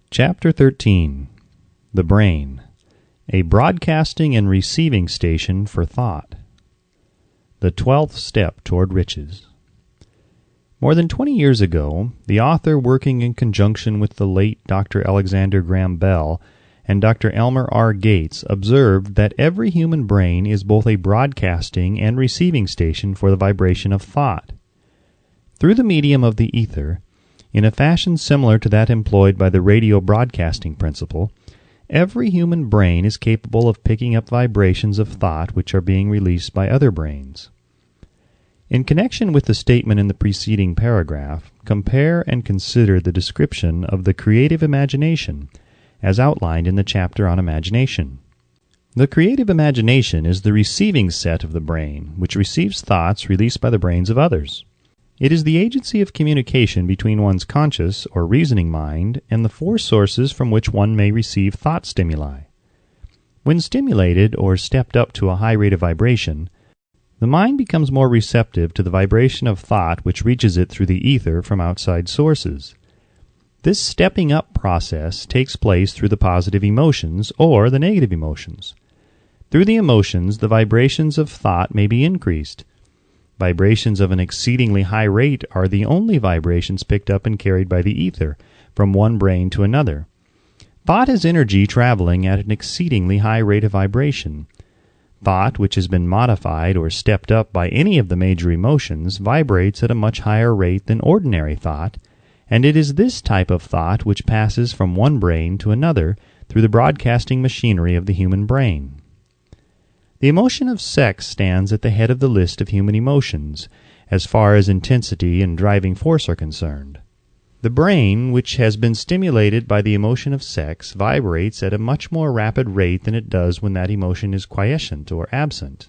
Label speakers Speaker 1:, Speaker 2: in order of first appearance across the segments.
Speaker 1: Chapter 13. The Brain, a broadcasting and receiving station for thought. The 12th step toward riches. More than 20 years ago, the author, working in conjunction with the late Dr. Alexander Graham Bell and Dr. Elmer R. Gates, observed that every human brain is both a broadcasting and receiving station for the vibration of thought. Through the medium of the ether, in a fashion similar to that employed by the radio broadcasting principle, every human brain is capable of picking up vibrations of thought which are being released by other brains. In connection with the statement in the preceding paragraph, compare and consider the description of the creative imagination as outlined in the chapter on imagination. The creative imagination is the receiving set of the brain, which receives thoughts released by the brains of others. It is the agency of communication between one's conscious or reasoning mind and the four sources from which one may receive thought stimuli. When stimulated or stepped up to a high rate of vibration, the mind becomes more receptive to the vibration of thought which reaches it through the ether from outside sources. This stepping up process takes place through the positive emotions or the negative emotions. Through the emotions, the vibrations of thought may be increased. Vibrations of an exceedingly high rate are the only vibrations picked up and carried by the ether from one brain to another. Thought is energy traveling at an exceedingly high rate of vibration. Thought, which has been modified or stepped up by any of the major emotions, vibrates at a much higher rate than ordinary thought, and it is this type of thought which passes from one brain to another through the broadcasting machinery of the human brain. The emotion of sex stands at the head of the list of human emotions, as far as intensity and driving force are concerned. The brain, which has been stimulated by the emotion of sex, vibrates at a much more rapid rate than it does when that emotion is quiescent or absent.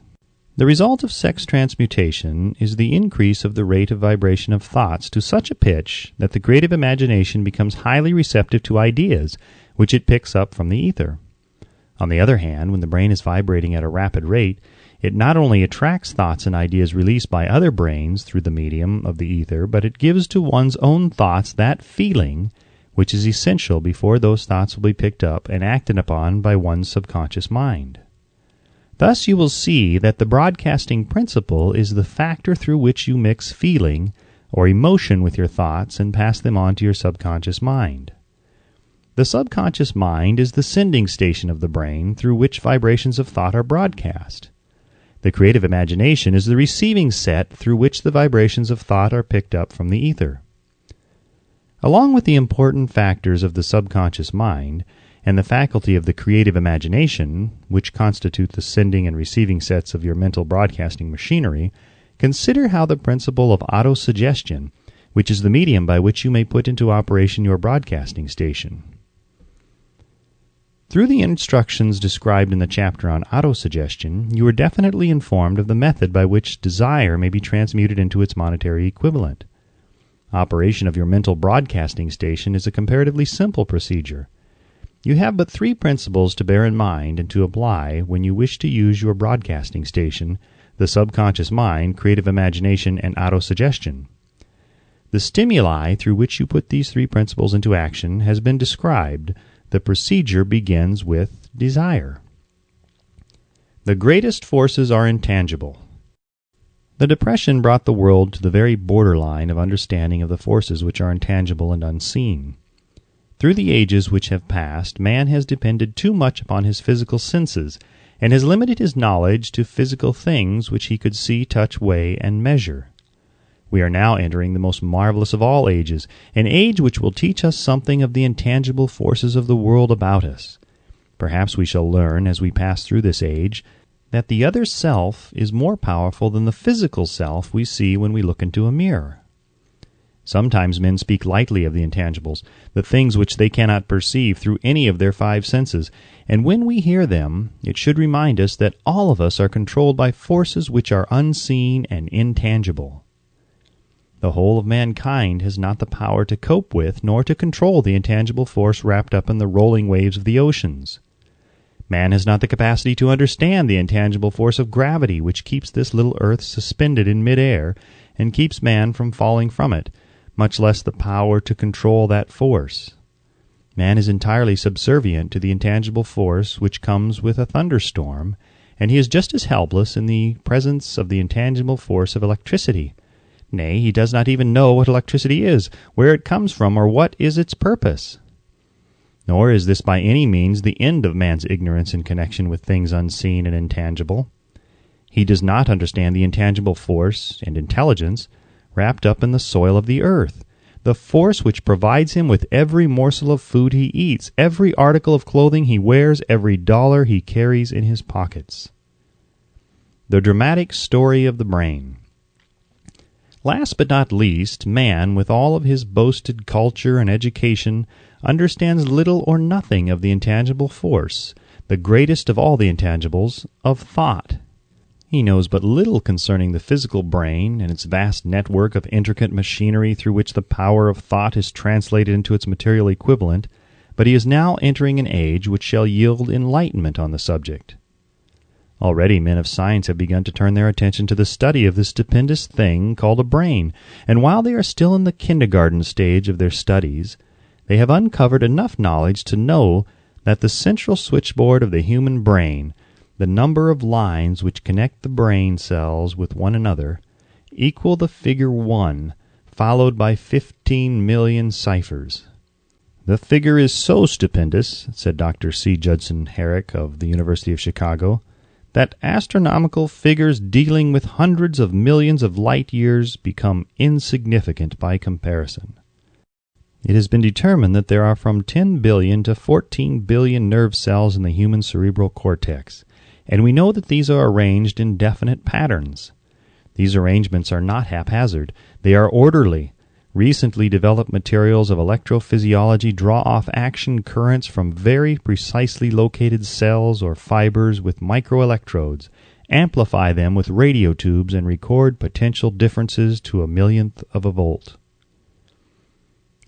Speaker 1: The result of sex transmutation is the increase of the rate of vibration of thoughts to such a pitch that the creative imagination becomes highly receptive to ideas which it picks up from the ether. On the other hand, when the brain is vibrating at a rapid rate, it not only attracts thoughts and ideas released by other brains through the medium of the ether, but it gives to one's own thoughts that feeling which is essential before those thoughts will be picked up and acted upon by one's subconscious mind. Thus you will see that the broadcasting principle is the factor through which you mix feeling or emotion with your thoughts and pass them on to your subconscious mind. The subconscious mind is the sending station of the brain through which vibrations of thought are broadcast. The creative imagination is the receiving set through which the vibrations of thought are picked up from the ether. Along with the important factors of the subconscious mind and the faculty of the creative imagination, which constitute the sending and receiving sets of your mental broadcasting machinery, consider how the principle of autosuggestion, which is the medium by which you may put into operation your broadcasting station. Through the instructions described in the chapter on autosuggestion, you are definitely informed of the method by which desire may be transmuted into its monetary equivalent. Operation of your mental broadcasting station is a comparatively simple procedure. You have but three principles to bear in mind and to apply when you wish to use your broadcasting station, the subconscious mind, creative imagination, and autosuggestion. The stimuli through which you put these three principles into action has been described. The procedure begins with desire. The greatest forces are intangible. The Depression brought the world to the very borderline of understanding of the forces which are intangible and unseen. Through the ages which have passed, man has depended too much upon his physical senses, and has limited his knowledge to physical things which he could see, touch, weigh, and measure. We are now entering the most marvelous of all ages, an age which will teach us something of the intangible forces of the world about us. Perhaps we shall learn, as we pass through this age, that the other self is more powerful than the physical self we see when we look into a mirror. Sometimes men speak lightly of the intangibles, the things which they cannot perceive through any of their five senses, and when we hear them, it should remind us that all of us are controlled by forces which are unseen and intangible. The whole of mankind has not the power to cope with nor to control the intangible force wrapped up in the rolling waves of the oceans. Man has not the capacity to understand the intangible force of gravity which keeps this little earth suspended in mid-air and keeps man from falling from it, much less the power to control that force. Man is entirely subservient to the intangible force which comes with a thunderstorm, and he is just as helpless in the presence of the intangible force of electricity. Nay, he does not even know what electricity is, where it comes from, or what is its purpose. Nor is this by any means the end of man's ignorance in connection with things unseen and intangible. He does not understand the intangible force and intelligence wrapped up in the soil of the earth, the force which provides him with every morsel of food he eats, every article of clothing he wears, every dollar he carries in his pockets. The dramatic story of the brain. Last but not least, man, with all of his boasted culture and education, understands little or nothing of the intangible force, the greatest of all the intangibles, of thought. He knows but little concerning the physical brain and its vast network of intricate machinery through which the power of thought is translated into its material equivalent, but he is now entering an age which shall yield enlightenment on the subject. Already men of science have begun to turn their attention to the study of this stupendous thing called a brain, and while they are still in the kindergarten stage of their studies, they have uncovered enough knowledge to know that the central switchboard of the human brain, the number of lines which connect the brain cells with one another, equal the figure 1, followed by 15 million ciphers. The figure is so stupendous, said Dr. C. Judson Herrick of the University of Chicago, that astronomical figures dealing with hundreds of millions of light years become insignificant by comparison. It has been determined that there are from 10 billion to 14 billion nerve cells in the human cerebral cortex, and we know that these are arranged in definite patterns. These arrangements are not haphazard. They are orderly. Recently developed materials of electrophysiology draw off action currents from very precisely located cells or fibers with microelectrodes, amplify them with radio tubes, and record potential differences to a millionth of a volt.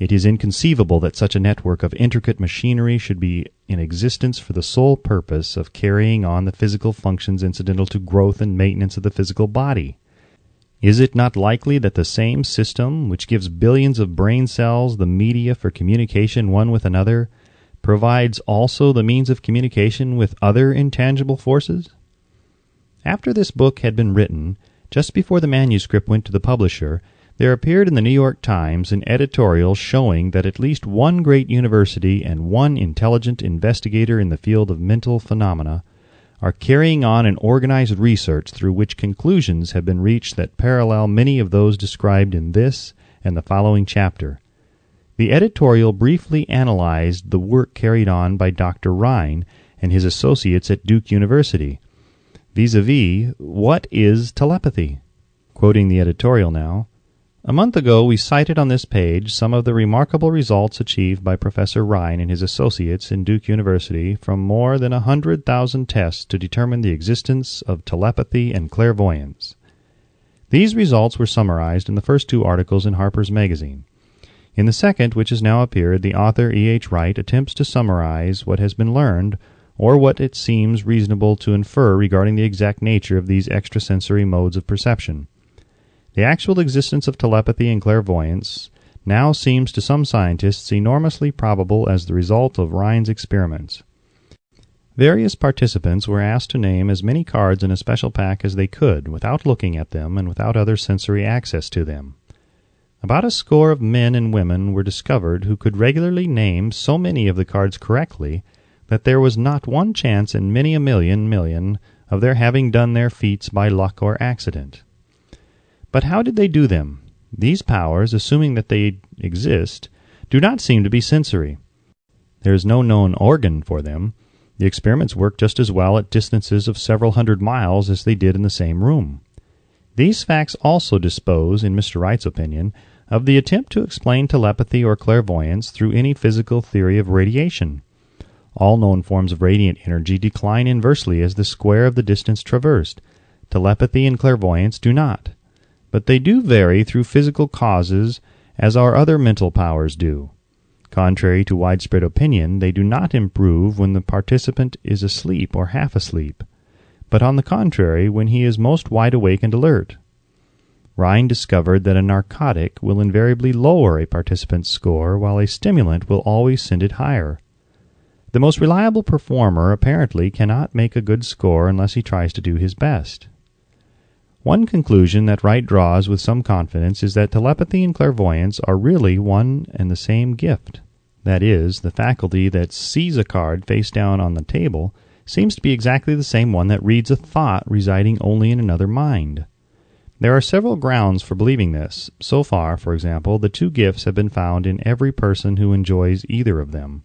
Speaker 1: It is inconceivable that such a network of intricate machinery should be in existence for the sole purpose of carrying on the physical functions incidental to growth and maintenance of the physical body. Is it not likely that the same system, which gives billions of brain cells the media for communication one with another, provides also the means of communication with other intangible forces? After this book had been written, just before the manuscript went to the publisher, there appeared in the New York Times an editorial showing that at least one great university and one intelligent investigator in the field of mental phenomena are carrying on an organized research through which conclusions have been reached that parallel many of those described in this and the following chapter. The editorial briefly analyzed the work carried on by Dr. Rhine and his associates at Duke University, vis-a-vis, what is telepathy? Quoting the editorial now, "A month ago we cited on this page some of the remarkable results achieved by Professor Rhine and his associates in Duke University from more than 100,000 tests to determine the existence of telepathy and clairvoyance. These results were summarized in the first 2 articles in Harper's Magazine. In the second, which has now appeared, the author E. H. Wright attempts to summarize what has been learned, or what it seems reasonable to infer regarding the exact nature of these extrasensory modes of perception. The actual existence of telepathy and clairvoyance now seems to some scientists enormously probable as the result of Rhine's experiments. Various participants were asked to name as many cards in a special pack as they could, without looking at them and without other sensory access to them. About a score of men and women were discovered who could regularly name so many of the cards correctly that there was not one chance in many a million of their having done their feats by luck or accident. But how did they do them? These powers, assuming that they exist, do not seem to be sensory. There is no known organ for them. The experiments work just as well at distances of several hundred miles as they did in the same room. These facts also dispose, in Mr. Wright's opinion, of the attempt to explain telepathy or clairvoyance through any physical theory of radiation. All known forms of radiant energy decline inversely as the square of the distance traversed. Telepathy and clairvoyance do not. But they do vary through physical causes as our other mental powers do. Contrary to widespread opinion, they do not improve when the participant is asleep or half asleep, but on the contrary when he is most wide awake and alert. Rhine discovered that a narcotic will invariably lower a participant's score, while a stimulant will always send it higher. The most reliable performer apparently cannot make a good score unless he tries to do his best. One conclusion that Wright draws with some confidence is that telepathy and clairvoyance are really one and the same gift. That is, the faculty that sees a card face down on the table seems to be exactly the same one that reads a thought residing only in another mind. There are several grounds for believing this. So far, for example, the two gifts have been found in every person who enjoys either of them.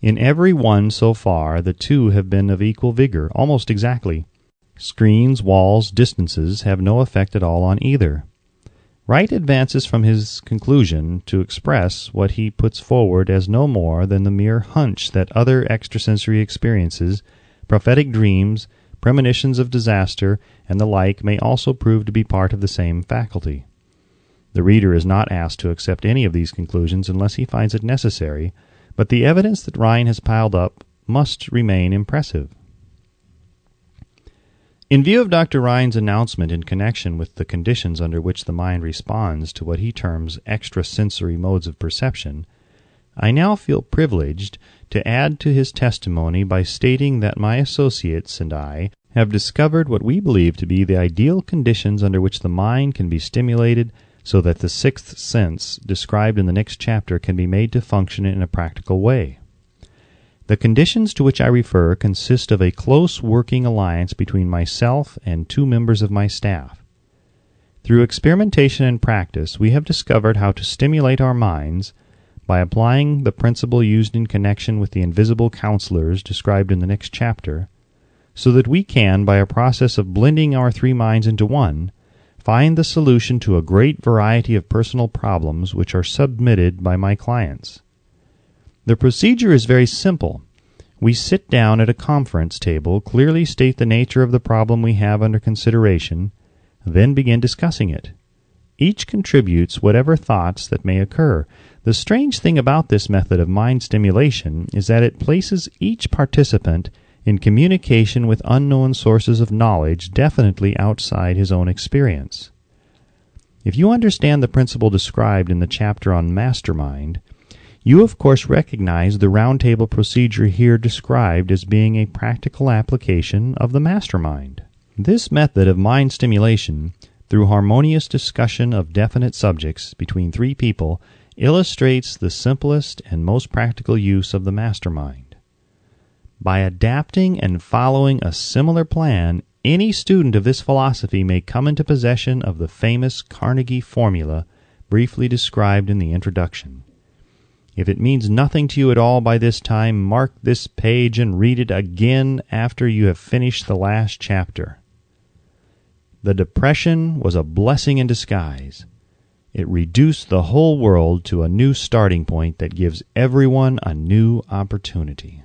Speaker 1: In every one so far, the two have been of equal vigor, almost exactly. Screens, walls, distances have no effect at all on either. Wright advances from his conclusion to express what he puts forward as no more than the mere hunch that other extrasensory experiences, prophetic dreams, premonitions of disaster, and the like may also prove to be part of the same faculty. The reader is not asked to accept any of these conclusions unless he finds it necessary, but the evidence that Rhine has piled up must remain impressive. In view of Dr. Rhine's announcement in connection with the conditions under which the mind responds to what he terms extrasensory modes of perception, I now feel privileged to add to his testimony by stating that my associates and I have discovered what we believe to be the ideal conditions under which the mind can be stimulated so that the sixth sense described in the next chapter can be made to function in a practical way. The conditions to which I refer consist of a close working alliance between myself and two members of my staff. Through experimentation and practice, we have discovered how to stimulate our minds by applying the principle used in connection with the invisible counselors described in the next chapter, so that we can, by a process of blending our three minds into one, find the solution to a great variety of personal problems which are submitted by my clients. The procedure is very simple. We sit down at a conference table, clearly state the nature of the problem we have under consideration, then begin discussing it. Each contributes whatever thoughts that may occur. The strange thing about this method of mind stimulation is that it places each participant in communication with unknown sources of knowledge definitely outside his own experience. If you understand the principle described in the chapter on mastermind, you of course recognize the roundtable procedure here described as being a practical application of the mastermind. This method of mind stimulation, through harmonious discussion of definite subjects between three people, illustrates the simplest and most practical use of the mastermind. By adapting and following a similar plan, any student of this philosophy may come into possession of the famous Carnegie formula briefly described in the introduction. If it means nothing to you at all by this time, mark this page and read it again after you have finished the last chapter. The depression was a blessing in disguise. It reduced the whole world to a new starting point that gives everyone a new opportunity.